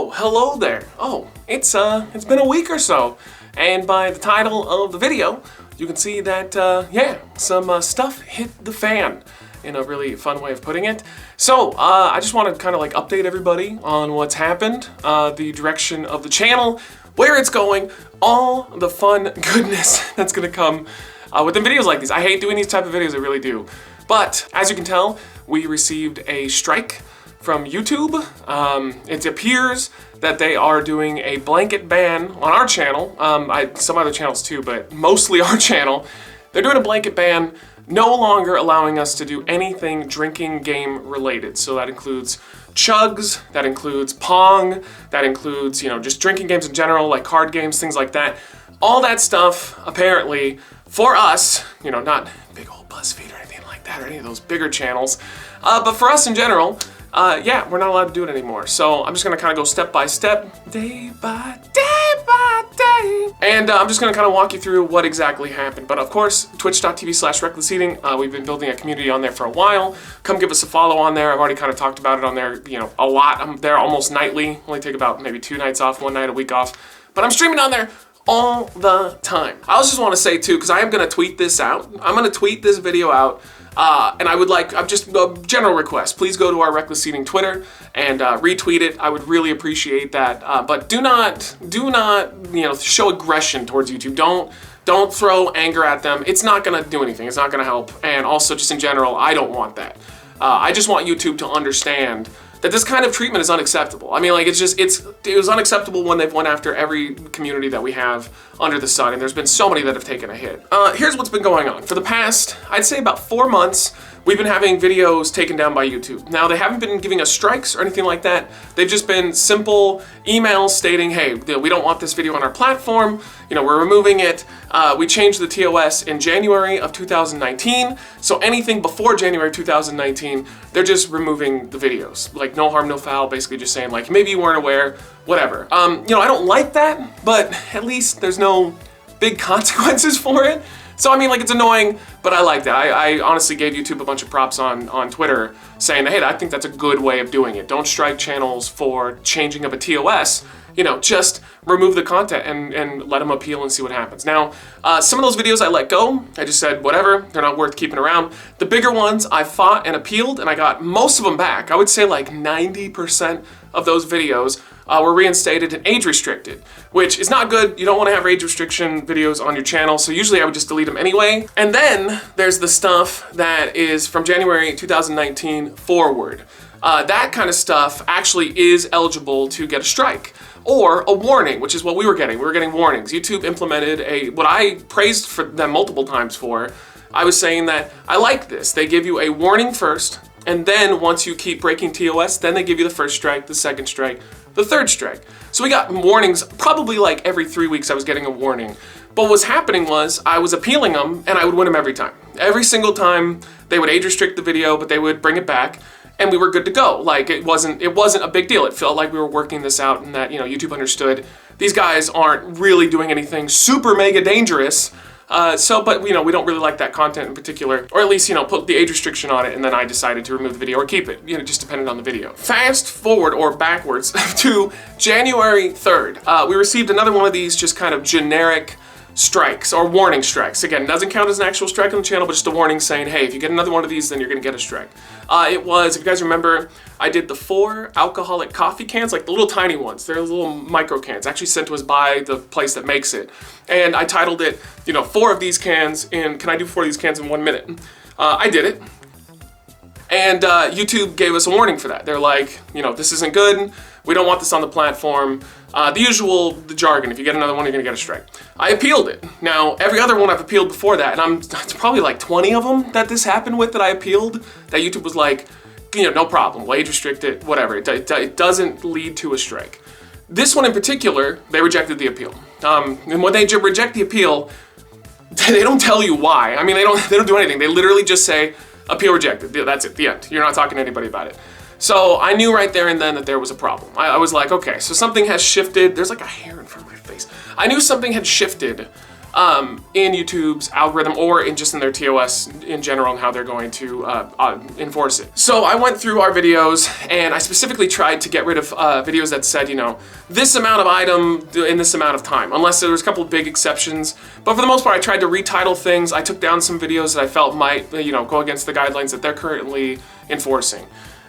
Oh, hello there. Oh, it's been a week or so, and by the title of the video, you can see that yeah, some stuff hit the fan, in a really fun way of putting it. So I just want to kind of like update everybody on what's happened, the direction of the channel, where it's going, all the fun goodness that's gonna come within videos like these. I hate doing these type of videos, I really do. But as you can tell, we received a strike from YouTube. It appears that they are doing a blanket ban on our channel, some other channels too, but mostly our channel. They're doing a blanket ban, no longer allowing us to do anything drinking game related. So that includes chugs, that includes Pong, that includes, you know, just drinking games in general, like card games, things like that. All that stuff, apparently, for us, you know, not big old BuzzFeed or anything like that, or any of those bigger channels, but for us in general, yeah, we're not allowed to do it anymore. So I'm just gonna kind of go step by step, day by day. And I'm just gonna kind of walk you through what exactly happened. But of course, twitch.tv/recklesseating, we've been building a community on there for a while. Come give us a follow on there. I've already kind of talked about it on there, you know, a lot. I'm there almost nightly. Only take about maybe 2 nights off, 1 night a week off. But I'm streaming on there all the time. I also just want to say too, because I am gonna tweet this out. I'm gonna tweet this video out. And I would like, just a general request, please go to our Reckless Eating Twitter and retweet it. I would really appreciate that. But do not, you know, show aggression towards YouTube. Don't throw anger at them. It's not gonna do anything. It's not gonna help. And also, just in general, I don't want that. I just want YouTube to understand that this kind of treatment is unacceptable. I mean, like, it was unacceptable when they've went after every community that we have under the sun, and there's been so many that have taken a hit. Here's what's been going on. For the past, I'd say about 4 months, we've been having videos taken down by YouTube. Now, they haven't been giving us strikes or anything like that. They've just been simple emails stating, hey, we don't want this video on our platform, you know, we're removing it. We changed the TOS in January of 2019, so anything before January 2019, they're just removing the videos. Like, no harm, no foul, basically just saying, like, maybe you weren't aware, whatever. You know, I don't like that, but at least there's no big consequences for it. So I mean, like, it's annoying, but I like that. I honestly gave YouTube a bunch of props on Twitter saying, hey, I think that's a good way of doing it. Don't strike channels for changing up a TOS. You know, just remove the content and let them appeal and see what happens. Now, some of those videos I let go. I just said, whatever, they're not worth keeping around. The bigger ones I fought and appealed, and I got most of them back. I would say like 90% of those videos were reinstated and age restricted, which is not good. You don't want to have age restriction videos on your channel, so usually I would just delete them anyway. And then there's the stuff that is from January 2019 forward. That kind of stuff actually is eligible to get a strike or a warning, which is what we were getting. We were getting warnings. YouTube implemented what I praised for them multiple times for. I was saying that I like this. They give you a warning first, and then once you keep breaking TOS, then they give you the first strike, the second strike, the third strike. So we got warnings probably like every 3 weeks. I was getting a warning. But what was happening was I was appealing them and I would win them every time. Every single time they would age restrict the video, but they would bring it back and we were good to go. Like, it wasn't a big deal. It felt like we were working this out and that, you know, YouTube understood these guys aren't really doing anything super mega dangerous. But you know, we don't really like that content in particular, or at least, you know, put the age restriction on it, and then I decided to remove the video or keep it, you know, just depending on the video. Fast forward or backwards to January 3rd, we received another one of these just kind of generic strikes or warning strikes. Again, doesn't count as an actual strike on the channel, but just a warning saying, hey, if you get another one of these, then you're gonna get a strike. It was, if you guys remember, I did the 4 alcoholic coffee cans, like the little tiny ones. They're little micro cans, actually sent to us by the place that makes it. And I titled it, you know, 4 of these cans in, can I do 4 of these cans in 1 minute? I did it. And YouTube gave us a warning for that. They're like, you know, this isn't good. We don't want this on the platform. The jargon, if you get another one, you're gonna get a strike. I appealed it. Now, every other one I've appealed before that, and it's probably like 20 of them that this happened with that I appealed, that YouTube was like, you know, no problem, we'll age restrict it, whatever. It doesn't lead to a strike. This one in particular, they rejected the appeal. And when they reject the appeal, they don't tell you why. I mean, they don't do anything. They literally just say, appeal rejected, that's it, the end. You're not talking to anybody about it. So I knew right there and then that there was a problem. I was like, okay, so something has shifted. There's like a hair in front of my face. I knew something had shifted in YouTube's algorithm or just in their TOS in general and how they're going to enforce it. So I went through our videos and I specifically tried to get rid of videos that said, you know, this amount of item in this amount of time, unless there was a couple of big exceptions. But for the most part, I tried to retitle things. I took down some videos that I felt might, you know, go against the guidelines that they're currently enforcing.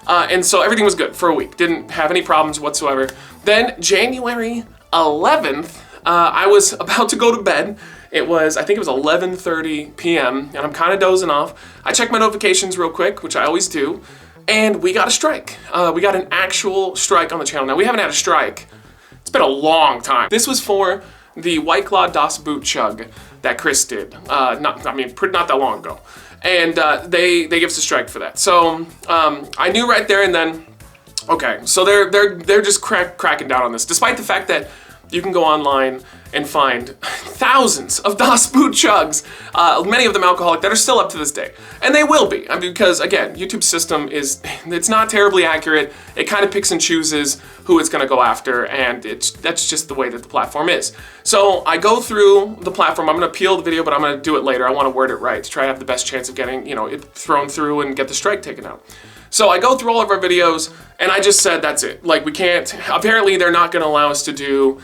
And so everything was good for a week. Didn't have any problems whatsoever. Then January 11th, I was about to go to bed. I think it was 11:30 p.m. and I'm kind of dozing off. I checked my notifications real quick, which I always do, and we got a strike. We got an actual strike on the channel. Now, we haven't had a strike. It's been a long time. This was for the White Claw Das Boot Chug that Chris did. Not that long ago. And they gave us a strike for that. So I knew right there and then, okay, so they're just cracking down on this, despite the fact that you can go online and find thousands of Das Boot Chugs, many of them alcoholic, that are still up to this day. And they will be, because again, YouTube's system it's not terribly accurate. It kind of picks and chooses who it's gonna go after, and that's just the way that the platform is. So I go through the platform, I'm gonna appeal the video, but I'm gonna do it later. I wanna word it right to try to have the best chance of getting, you know, it thrown through and get the strike taken out. So I go through all of our videos, and I just said, that's it. Like, we can't, apparently they're not gonna allow us to do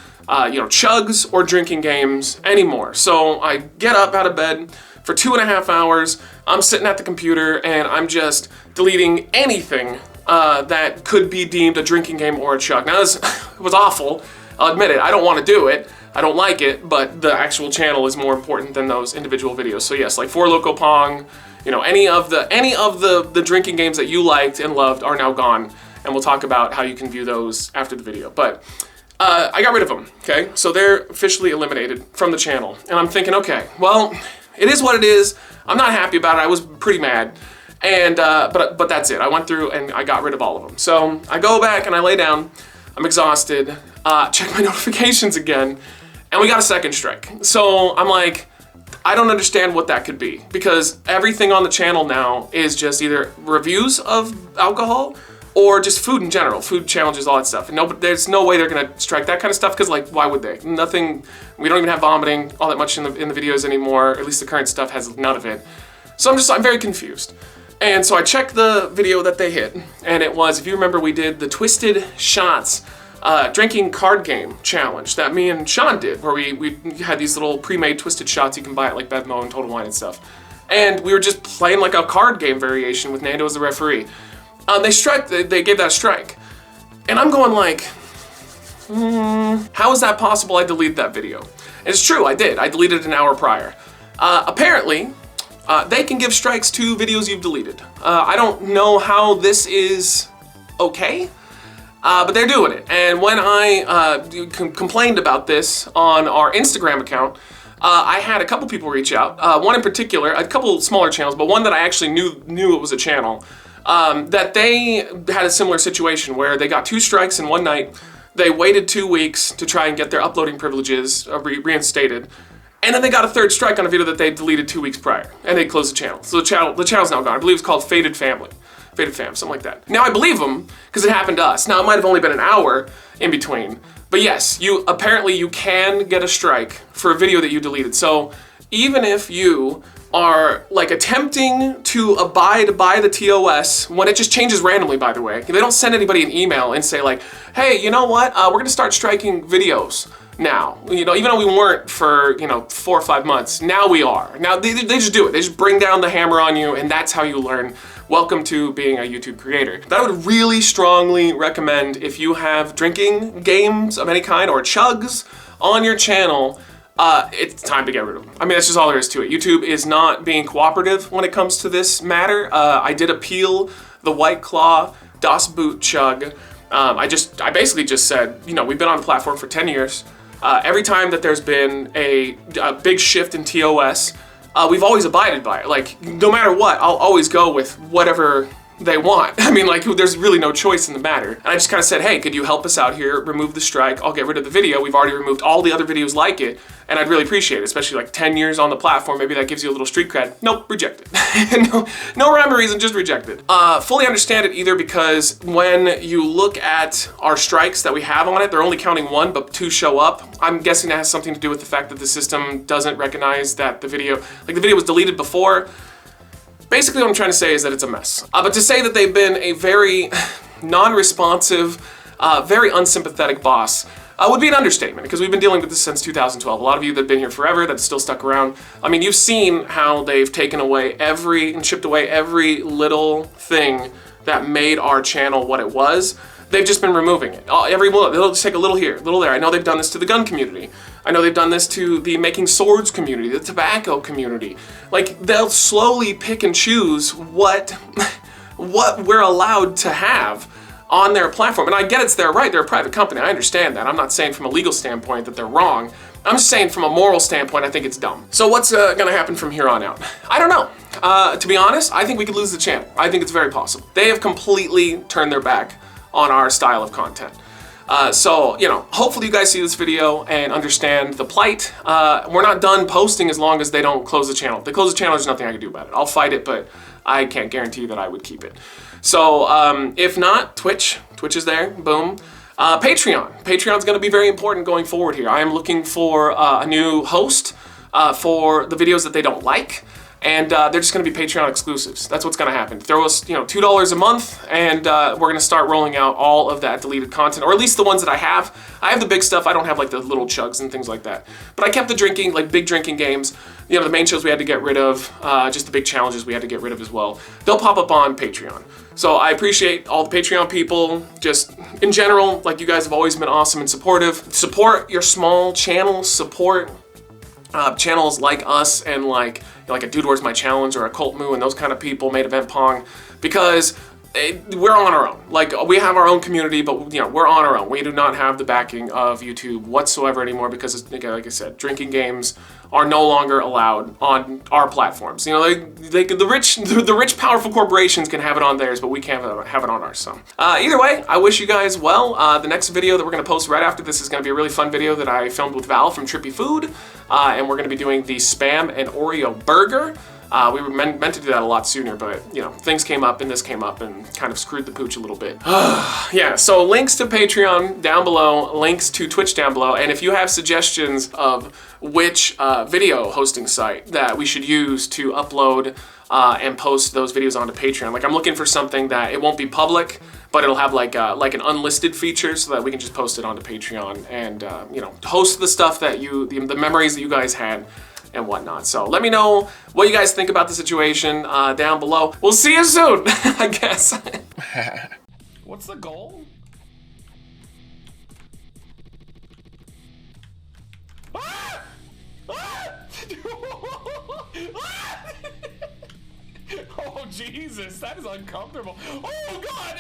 you know, chugs or drinking games anymore. So I get up out of bed for 2.5 hours. I'm sitting at the computer and I'm just deleting anything that could be deemed a drinking game or a chug. Now this was awful, I'll admit it. I don't want to do it. I don't like it, but the actual channel is more important than those individual videos. So yes, like 4 Loco Pong, you know, any of the drinking games that you liked and loved are now gone. And we'll talk about how you can view those after the video. But I got rid of them, okay? So they're officially eliminated from the channel. And I'm thinking, okay, well, it is what it is. I'm not happy about it. I was pretty mad. And, but that's it. I went through and I got rid of all of them. So I go back and I lay down. I'm exhausted. Check my notifications again. And we got a second strike. So I'm like, I don't understand what that could be. Because everything on the channel now is just either reviews of alcohol or just food in general, food challenges, all that stuff. And there's no way they're gonna strike that kind of stuff, because like, why would they? Nothing, we don't even have vomiting all that much in the videos anymore. At least the current stuff has none of it. So I'm very confused. And so I checked the video that they hit, and it was, if you remember, we did the Twisted Shots drinking card game challenge that me and Sean did, where we had these little pre-made twisted shots you can buy at like Bevmo and Total Wine and stuff. And we were just playing like a card game variation with Nando as the referee. They gave that a strike. And I'm going like, how is that possible? I deleted that video. And it's true, I did. I deleted it an hour prior. Apparently, they can give strikes to videos you've deleted. I don't know how this is okay, but they're doing it. And when I complained about this on our Instagram account, I had a couple people reach out. One in particular, a couple smaller channels, but one that I actually knew it was a channel. That they had a similar situation where they got 2 strikes in one night. They waited 2 weeks to try and get their uploading privileges reinstated. And then they got a 3rd strike on a video that they deleted 2 weeks prior. And they closed the channel. So the channel's now gone. I believe it's called Faded Family. Faded Fam, something like that. Now I believe them, because it happened to us. Now it might have only been an hour in between. But yes, apparently you can get a strike for a video that you deleted. So even if you are like attempting to abide by the TOS, when it just changes randomly, by the way. They don't send anybody an email and say like, hey, you know what? We're gonna start striking videos now. You know, even though we weren't for, you know, 4 or 5 months, now we are. Now they just do it. They just bring down the hammer on you, and that's how you learn. Welcome to being a YouTube creator. But I would really strongly recommend, if you have drinking games of any kind or chugs on your channel, it's time to get rid of them. I mean, that's just all there is to it. YouTube is not being cooperative when it comes to this matter. I did appeal the White Claw Das Boot Chug. I basically just said, you know, we've been on the platform for 10 years. Every time that there's been a big shift in TOS, we've always abided by it. Like, no matter what, I'll always go with whatever they want. I mean, like, there's really no choice in the matter. And I just kind of said, hey, could you help us out here, remove the strike, I'll get rid of the video. We've already removed all the other videos like it, and I'd really appreciate it, especially like 10 years on the platform, maybe that gives you a little street cred. Nope, rejected. no rhyme or reason, just rejected. Fully understand it either because when you look at our strikes that we have on it, they're only counting 1, but 2 show up. I'm guessing that has something to do with the fact that the system doesn't recognize that the video was deleted before. Basically what I'm trying to say is that it's a mess. But to say that they've been a very non-responsive, very unsympathetic boss would be an understatement, because we've been dealing with this since 2012. A lot of you that have been here forever, that's still stuck around. I mean, you've seen how they've taken away and chipped away every little thing that made our channel what it was. They've just been removing it. They'll just take a little here, a little there. I know they've done this to the gun community. I know they've done this to the making swords community, the tobacco community. Like, they'll slowly pick and choose what we're allowed to have on their platform. And I get it's their right, they're a private company, I understand that. I'm not saying from a legal standpoint that they're wrong. I'm just saying from a moral standpoint, I think it's dumb. So what's gonna happen from here on out? I don't know. To be honest, I think we could lose the channel. I think it's very possible. They have completely turned their back on our style of content. So, you know, hopefully you guys see this video and understand the plight. We're not done posting as long as they don't close the channel. If they close the channel, there's nothing I can do about it. I'll fight it, but I can't guarantee that I would keep it. So, if not, Twitch is there, boom. Patreon's gonna be very important going forward here. I am looking for a new host for the videos that they don't like. And they're just gonna be Patreon exclusives. That's what's gonna happen. Throw us, $2 a month, and we're gonna start rolling out all of that deleted content, or at least the ones that I have. I have the big stuff. I don't have like the little chugs and things like that. But I kept the drinking, like big drinking games. The main shows we had to get rid of, just the big challenges we had to get rid of as well. They'll pop up on Patreon. So I appreciate all the Patreon people, just in general, like you guys have always been awesome and supportive. Support your small channels, support channels like us and like a Dude Where's My Challenge or a Cult Moo and those kind of people, Made Event Pong, because we're on our own. Like, we have our own community, but we're on our own. We do not have the backing of YouTube whatsoever anymore because, like I said, drinking games are no longer allowed on our platforms. The rich, powerful corporations can have it on theirs, but we can't have it on ours. So, either way, I wish you guys well. The next video that we're gonna post right after this is gonna be a really fun video that I filmed with Val from Trippy Food, and we're gonna be doing the Spam and Oreo burger. We were meant to do that a lot sooner, but things came up and this came up and kind of screwed the pooch a little bit. Yeah, so links to Patreon down below, links to Twitch down below, and if you have suggestions of which video hosting site that we should use to upload and post those videos onto Patreon, like I'm looking for something that it won't be public, but it'll have like an unlisted feature so that we can just post it onto Patreon and host the stuff that the memories that you guys had and whatnot. So let me know what you guys think about the situation down below. We'll see you soon, I guess. What's the goal? Ah! Ah! Oh Jesus, that is uncomfortable. Oh God!